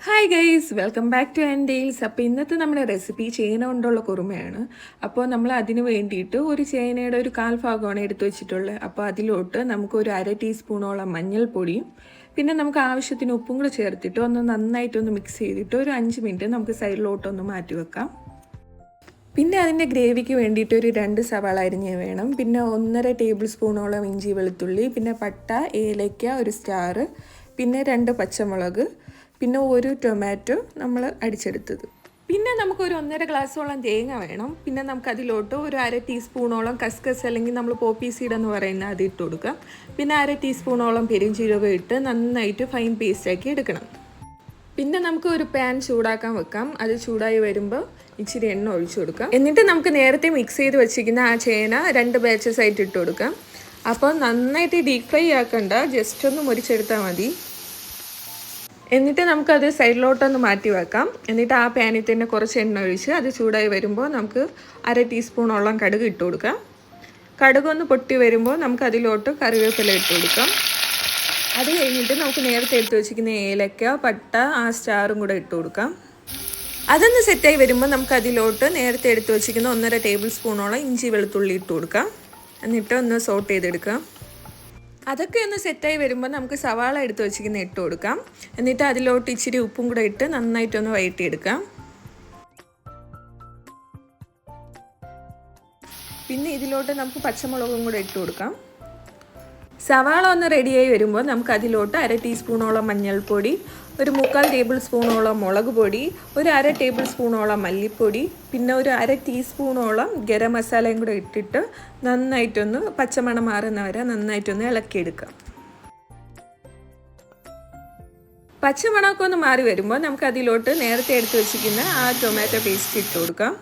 Hi guys, welcome back to ആൻഡെയിൽസ്. അപ്പോൾ ഇന്നത്തെ നമ്മുടെ റെസിപ്പി ചേന കൊണ്ടുള്ള കുറുമയാണ്. അപ്പോൾ നമ്മൾ അതിന് വേണ്ടിയിട്ട് ഒരു ചേനയുടെ ഒരു കാൽ ഭാഗമാണ് എടുത്തു വെച്ചിട്ടുള്ളത്. അപ്പോൾ അതിലോട്ട് നമുക്ക് ഒരു 1/2 ടീസ്പൂണോളം മഞ്ഞൾപ്പൊടിയും പിന്നെ നമുക്ക് ആവശ്യത്തിന് ഉപ്പും കൂടെ ചേർത്തിട്ട് ഒന്ന് നന്നായിട്ടൊന്ന് മിക്സ് ചെയ്തിട്ട് ഒരു 5 മിനിറ്റ് നമുക്ക് സൈഡിലോട്ടൊന്ന് മാറ്റി വെക്കാം. പിന്നെ അതിൻ്റെ ഗ്രേവിക്ക് വേണ്ടിയിട്ട് ഒരു 2 സവാള അരിഞ്ഞ് വേണം. പിന്നെ 1.5 ടേബിൾ സ്പൂണോളം ഇഞ്ചി വെളുത്തുള്ളി, പിന്നെ പട്ട, ഏലയ്ക്ക, ഒരു സ്റ്റാർ, പിന്നെ 2 പച്ചമുളക്, പിന്നെ ഒരു ടൊമാറ്റോ നമ്മൾ അടിച്ചെടുത്തത്. പിന്നെ നമുക്കൊരു 1.5 ഗ്ലാസ്സോളം തേങ്ങ വേണം. പിന്നെ നമുക്കതിലോട്ട് ഒരു 1/2 ടീസ്പൂണോളം കസ്കസ് അല്ലെങ്കിൽ നമ്മൾ പോപ്പി സീഡ് എന്ന് പറയുന്ന അത് ഇട്ട് കൊടുക്കാം. പിന്നെ 1/2 ടീസ്പൂണോളം പെരുംജീരകം ഇട്ട് നന്നായിട്ട് ഫൈൻ പേസ്റ്റാക്കി എടുക്കണം. പിന്നെ നമുക്ക് ഒരു പാൻ ചൂടാക്കാൻ വെക്കാം. അത് ചൂടായി വരുമ്പോൾ ഇച്ചിരി എണ്ണ ഒഴിച്ചു കൊടുക്കാം. എന്നിട്ട് നമുക്ക് നേരത്തെ മിക്സ് ചെയ്ത് വെച്ചിരിക്കുന്ന ആ ചേന 2 ബാച്ചസ് ആയിട്ട് ഇട്ട് കൊടുക്കാം. അപ്പോൾ നന്നായിട്ട് ഡീപ് ഫ്രൈ ആക്കണ്ട, ജസ്റ്റ് ഒന്ന് മുരിച്ചെടുത്താൽ മതി. എന്നിട്ട് നമുക്കത് സൈഡിലോട്ടൊന്ന് മാറ്റി വെക്കാം. എന്നിട്ട് ആ പാനിൽ തന്നെ കുറച്ച് എണ്ണ ഒഴിച്ച് അത് ചൂടായി വരുമ്പോൾ നമുക്ക് 1/2 ടീസ്പൂണോളം കടുക് ഇട്ട് കൊടുക്കാം. കടുകൊന്ന് പൊട്ടി വരുമ്പോൾ നമുക്ക് അതിലോട്ട് കറിവേപ്പില ഇട്ട് കൊടുക്കാം. അത് കഴിഞ്ഞിട്ട് നമുക്ക് നേരത്തെ എടുത്ത് വെച്ചിരിക്കുന്ന ഏലക്ക, പട്ട, ആ സ്റ്റാറും കൂടെ ഇട്ട് കൊടുക്കാം. അതൊന്ന് സെറ്റായി വരുമ്പോൾ നമുക്ക് അതിലോട്ട് നേരത്തെ എടുത്ത് വെച്ചിരിക്കുന്ന 1.5 ടേബിൾ സ്പൂണോളം ഇഞ്ചി വെളുത്തുള്ളി ഇട്ട് കൊടുക്കാം. എന്നിട്ട് ഒന്ന് സോട്ട് ചെയ്തെടുക്കാം. അതൊക്കെ ഒന്ന് സെറ്റായി വരുമ്പോൾ നമുക്ക് സവാള എടുത്ത് വെച്ചിരിക്കുന്ന ഇട്ട് കൊടുക്കാം. എന്നിട്ട് അതിലോട്ട് ഇച്ചിരി ഉപ്പും കൂടെ ഇട്ട് നന്നായിട്ടൊന്ന് വഴറ്റിയെടുക്കാം. പിന്നെ ഇതിലോട്ട് നമുക്ക് പച്ചമുളകും കൂടെ ഇട്ട് കൊടുക്കാം. സവാള ഒന്ന് റെഡിയായി വരുമ്പോൾ നമുക്ക് അതിലോട്ട് 1/2 ടീസ്പൂണോളം മഞ്ഞൾപ്പൊടി, ഒരു 3/4 ടേബിൾ സ്പൂണോളം മുളക് പൊടി, ഒരു 1/2 ടേബിൾ സ്പൂണോളം മല്ലിപ്പൊടി, പിന്നെ ഒരു 1/2 ടീസ്പൂണോളം ഗരം മസാലയും കൂടെ ഇട്ടിട്ട് നന്നായിട്ടൊന്ന് പച്ചമണം മാറുന്ന വരെ നന്നായിട്ടൊന്ന് ഇളക്കിയെടുക്കാം. പച്ചമണമൊക്കെ ഒന്ന് മാറി വരുമ്പോൾ നമുക്ക് അതിലോട്ട് നേരത്തെ എടുത്ത് വെച്ചിരിക്കുന്ന ആ ടൊമാറ്റോ പേസ്റ്റ് ഇട്ട് കൊടുക്കാം.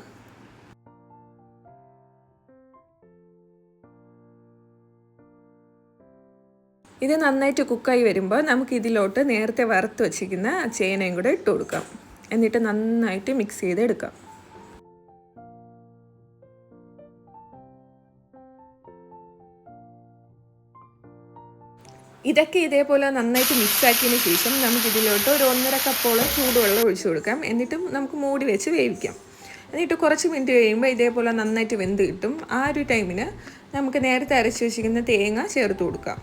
ഇത് നന്നായിട്ട് കുക്കായി വരുമ്പോൾ നമുക്ക് ഇതിലോട്ട് നേരത്തെ വറുത്ത് വെച്ചിരിക്കുന്ന ചേനയും കൂടെ ഇട്ട് കൊടുക്കാം. എന്നിട്ട് നന്നായിട്ട് മിക്സ് ചെയ്തെടുക്കാം. ഇതൊക്കെ ഇതേപോലെ നന്നായിട്ട് മിക്സാക്കിയതിന് ശേഷം നമുക്കിതിലോട്ട് ഒരു 1.5 കപ്പോളം ചൂടുവെള്ളം ഒഴിച്ചു കൊടുക്കാം. എന്നിട്ട് നമുക്ക് മൂടി വെച്ച് വേവിക്കാം. എന്നിട്ട് കുറച്ച് മിനിറ്റ് കഴിയുമ്പോൾ ഇതേപോലെ നന്നായിട്ട് വെന്ത് കിട്ടും. ആ ഒരു ടൈമിന് നമുക്ക് നേരത്തെ അരച്ച് വെച്ചിരിക്കുന്ന തേങ്ങ ചേർത്ത് കൊടുക്കാം.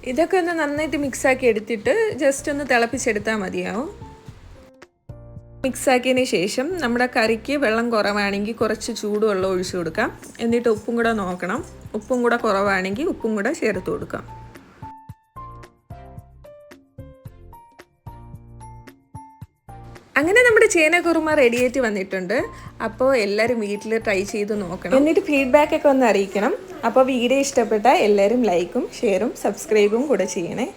ഇതൊക്കെ ഒന്ന് നന്നായിട്ട് മിക്സാക്കി എടുത്തിട്ട് ജസ്റ്റ് ഒന്ന് തിളപ്പിച്ചെടുത്താൽ മതിയാവും. മിക്സാക്കിയതിന് ശേഷം നമ്മുടെ കറിക്ക് വെള്ളം കുറവാണെങ്കിൽ കുറച്ച് ചൂടുവെള്ളം ഒഴിച്ചു കൊടുക്കാം. എന്നിട്ട് ഉപ്പും കൂടെ നോക്കണം. ഉപ്പും കൂടെ കുറവാണെങ്കിൽ ഉപ്പും കൂടെ ചേർത്ത് കൊടുക്കാം. അങ്ങനെ നമ്മുടെ ചേന കുറുമ റെഡിയായിട്ട് വന്നിട്ടുണ്ട്. അപ്പോൾ എല്ലാവരും വീട്ടിൽ ട്രൈ ചെയ്ത് നോക്കണം. എന്നിട്ട് ഫീഡ്ബാക്ക് ഒക്കെ ഒന്ന് അറിയിക്കണം. അപ്പോൾ വീഡിയോ ഇഷ്ടപ്പെട്ടാൽ എല്ലാവരും ലൈക്കും ഷെയറും സബ്സ്ക്രൈബും കൂടെ ചെയ്യണേ.